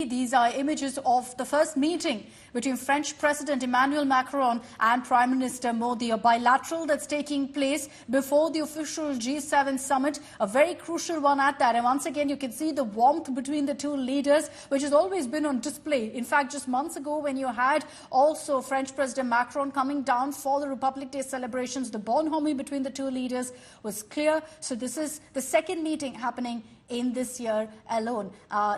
these are images of the first meeting between French President Emmanuel Macron and Prime Minister Modi, a bilateral that's taking place before the official G7 summit, a very crucial one at that. And once again, you can see the warmth between the two leaders, which has always been on display. In fact, just months ago, when you had also French President Macron coming down for the Republic Day celebrations, the bonhomie between the two leaders was clear. So this is the second meeting happening in this year alone.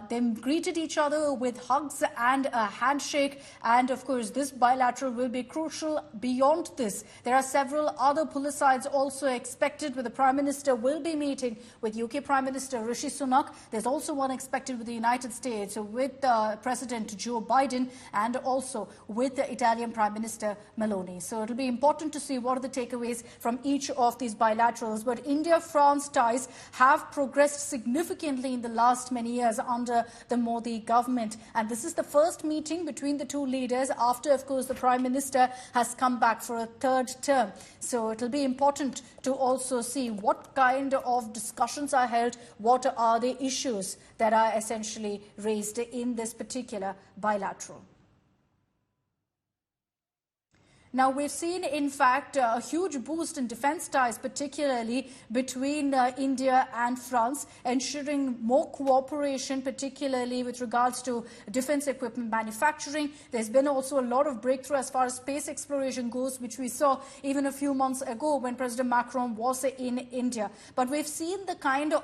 They greeted each other with hugs and a handshake, and of course this bilateral will be crucial. Beyond this, there are several other politicians also expected, where the Prime Minister will be meeting with UK Prime Minister Rishi Sunak. There's also one expected with the United States, with President Joe Biden, and also with the Italian Prime Minister Meloni. So it'll be important to see what are the takeaways from each of these bilaterals. But India-France ties have progressed significantly in the last many years under the Modi government. And this is the first meeting between the two leaders after, of course, the Prime Minister has come back for a third term. So it'll be important to also see what kind of discussions are held, what are the issues that are essentially raised in this particular bilateral. Now, we've seen, in fact, a huge boost in defence ties, particularly between India and France, ensuring more cooperation, particularly with regards to defence equipment manufacturing. There's been also a lot of breakthrough as far as space exploration goes, which we saw even a few months ago when President Macron was in India. But we've seen the kind of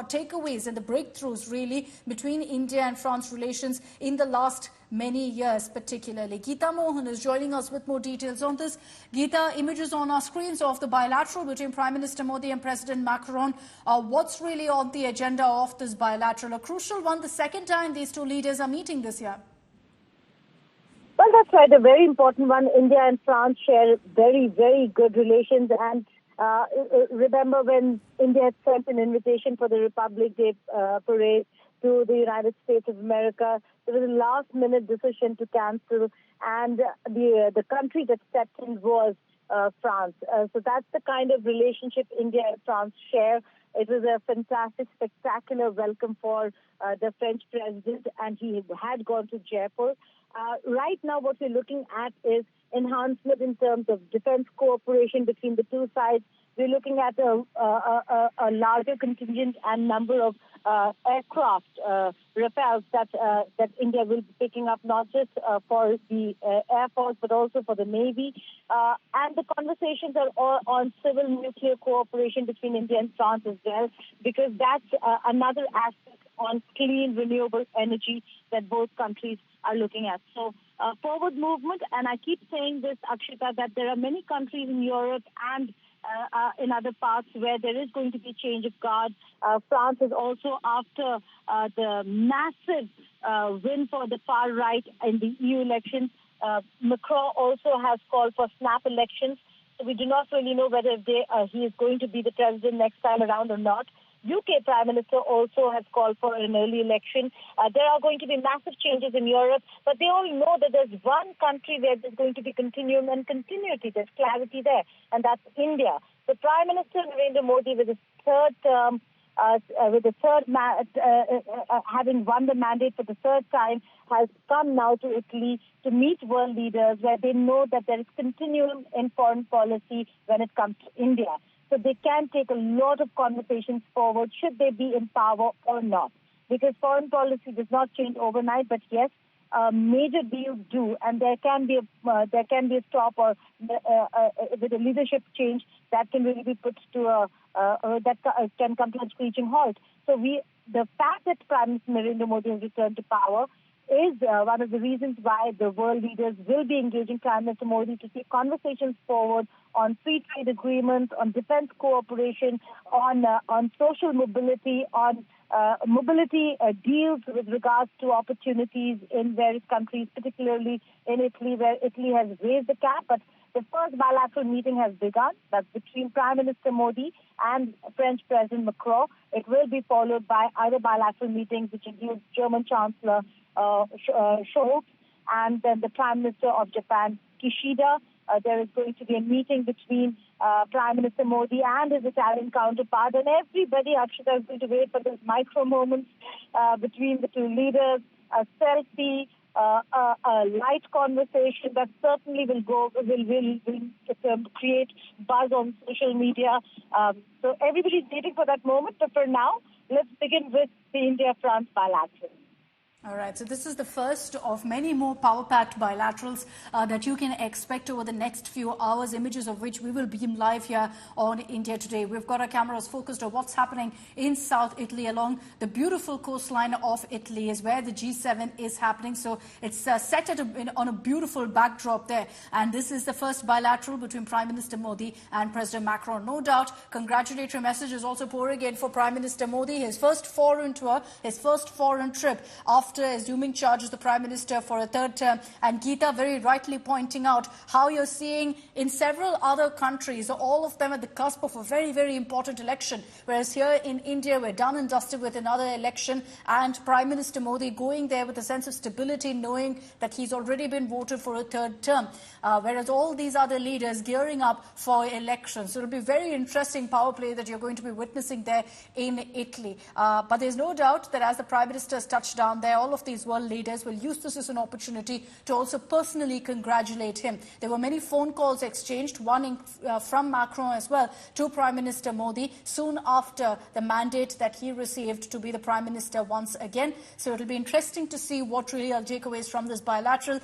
takeaways and the breakthroughs, really, between India and France relations in the last many years, particularly. Geeta Mohan is joining us with more details on this. Geeta, images on our screens of the bilateral between Prime Minister Modi and President Macron. What's really on the agenda of this bilateral? A crucial one, the second time these two leaders are meeting this year. Well, that's right, a very important one. India and France share very, very good relations. And remember when India had sent an invitation for the Republic Day parade to the United States of America, there was a last-minute decision to cancel, and the country that stepped in was France. So that's the kind of relationship India and France share. It was a fantastic, spectacular welcome for the French president, and he had gone to Jaipur. Right now, what we're looking at is enhancement in terms of defense cooperation between the two sides. We're looking at a larger contingent and number of aircraft, Rafales, that India will be picking up, not just for the Air Force, but also for the Navy. And the conversations are all on civil nuclear cooperation between India and France as well, because that's another aspect on clean, renewable energy that both countries are looking at. So forward movement, and I keep saying this, Akshita, that there are many countries in Europe and in other parts where there is going to be change of guard. France is also after the massive win for the far right in the EU elections. Macron also has called for snap elections. So we do not really know whether he is going to be the president next time around or not. UK Prime Minister also has called for an early election. There are going to be massive changes in Europe, but they all know that there's one country where there's going to be continuum and continuity. There's clarity there, and that's India. So Prime Minister Narendra Modi, with his third term, having won the mandate for the third time, has come now to Italy to meet world leaders, where they know that there is continuum in foreign policy when it comes to India. So they can take a lot of conversations forward, should they be in power or not. Because foreign policy does not change overnight, but yes, major deals do, and there can be a stop or with a leadership change that can really be put to can come to a screeching halt. So the fact that Prime Minister Narendra Modi has returned to power is one of the reasons why the world leaders will be engaging Prime Minister Modi to take conversations forward on free trade agreements, on defense cooperation, on social mobility, on mobility deals with regards to opportunities in various countries, particularly in Italy, where Italy has raised the cap. But the first bilateral meeting has begun. That's between Prime Minister Modi and French President Macron. It will be followed by other bilateral meetings, which include German Chancellor Scholz, and then the Prime Minister of Japan, Kishida. There is going to be a meeting between Prime Minister Modi and his Italian counterpart, and everybody, Akshita, is going to wait for those micro moments between the two leaders. a selfie, a light conversation that certainly will create buzz on social media. So everybody's waiting for that moment. But for now, let's begin with the India-France bilateral. All right, so this is the first of many more power-packed bilaterals that you can expect over the next few hours, images of which we will beam live here on India Today. We've got our cameras focused on what's happening in South Italy along the beautiful coastline of Italy is where the G7 is happening. So it's set on a beautiful backdrop there. And this is the first bilateral between Prime Minister Modi and President Macron. No doubt, congratulatory messages also pouring in for Prime Minister Modi, his first foreign tour, his first foreign trip after assuming charge as the Prime Minister for a third term. And Geeta very rightly pointing out how you're seeing in several other countries, all of them at the cusp of a very, very important election. Whereas here in India, we're done and dusted with another election, and Prime Minister Modi going there with a sense of stability, knowing that he's already been voted for a third term. Whereas all these other leaders gearing up for elections. So it'll be very interesting power play that you're going to be witnessing there in Italy. But there's no doubt that as the Prime Minister has touched down there, all of these world leaders will use this as an opportunity to also personally congratulate him. There were many phone calls exchanged, one from Macron as well to Prime Minister Modi soon after the mandate that he received to be the Prime Minister once again. So it'll be interesting to see what real takeaways from this bilateral.